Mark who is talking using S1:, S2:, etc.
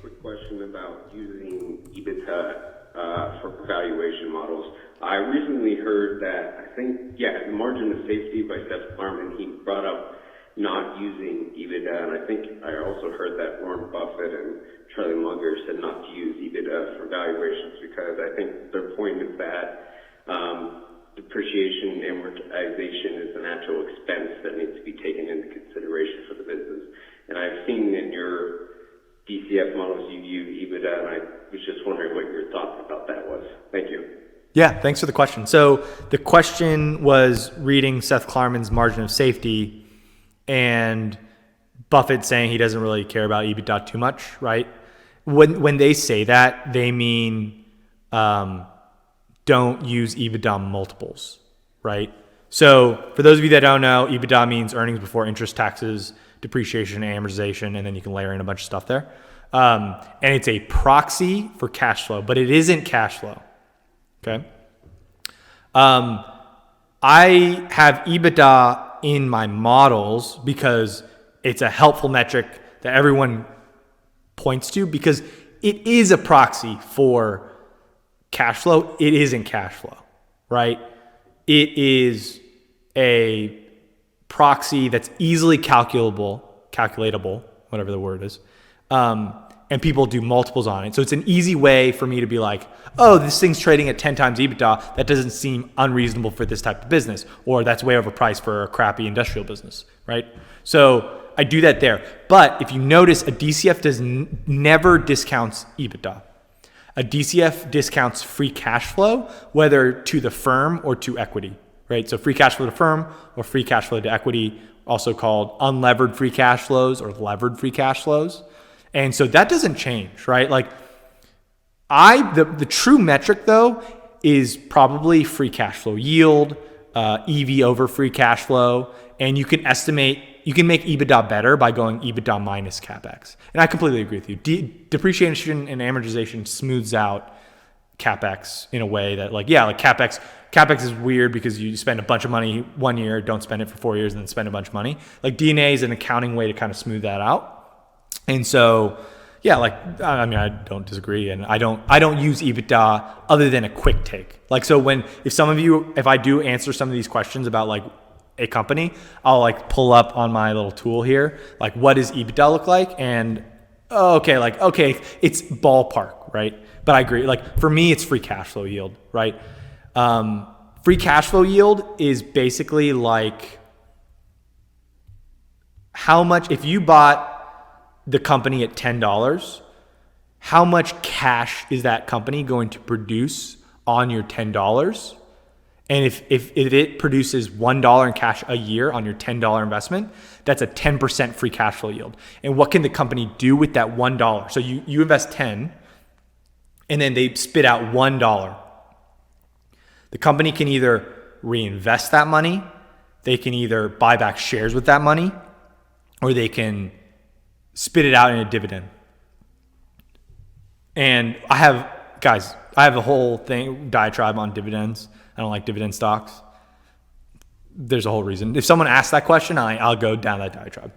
S1: Quick question about using Ebitda for valuation models. I recently heard that, the margin of safety by Seth Klarman, he brought up not using Ebitda, and I think I also heard that Warren Buffett and Charlie Munger said not to use Ebitda for valuations because I think their point is that depreciation and amortization is an actual expense that needs to be taken into consideration for the business. And I've seen in your DCF models you view Ebitda, and I was just wondering what your thoughts about that was. Thank you.
S2: Yeah, thanks for the question. So the question was reading Seth Klarman's margin of safety and Buffett saying he doesn't really care about Ebitda too much, right? When they say that, they mean don't use Ebitda multiples, right? So for those of you that don't know, Ebitda means earnings before interest, taxes, depreciation, amortization, and then you can layer in a bunch of stuff there. And it's a proxy for cash flow, but it isn't cash flow. Okay. I have Ebitda in my models because it's a helpful metric that everyone points to because it is a proxy for cash flow. It isn't cash flow, right? It is a proxy that's easily calculatable, whatever the word is. And people do multiples on it. So it's an easy way for me to be like, oh, this thing's trading at 10 times Ebitda. That doesn't seem unreasonable for this type of business, or that's way overpriced for a crappy industrial business, right? So I do that there. But if you notice, a DCF never discounts Ebitda. A DCF discounts free cash flow, whether to the firm or to equity, right? So free cash flow to firm or free cash flow to equity, also called unlevered free cash flows or levered free cash flows. And so that doesn't change, right? Like the true metric though is probably free cash flow yield, EV over free cash flow. And you can make Ebitda better by going Ebitda minus CapEx. And I completely agree with you. Depreciation and amortization smooths out CapEx in a way that CapEx is weird because you spend a bunch of money 1 year, don't spend it for 4 years, and then spend a bunch of money. Like D&A is an accounting way to kind of smooth that out. And so, I don't disagree, and I don't use Ebitda other than a quick take. Like, so if I do answer some of these questions about like a company, I'll like pull up on my little tool here, like what does Ebitda look like? And it's ballpark, right? But I agree. Like for me, it's free cash flow yield, right? Free cash flow yield is basically like how much, if you bought the company at $10, how much cash is that company going to produce on your $10? And if it produces $1 in cash a year on your $10 investment, that's a 10% free cash flow yield. And what can the company do with that $1? So you invest 10 and then they spit out $1. The company can either reinvest that money, they can either buy back shares with that money, or they can spit it out in a dividend. And I have a whole diatribe on dividends. I don't like dividend stocks. There's a whole reason. If someone asks that question, I'll go down that diatribe.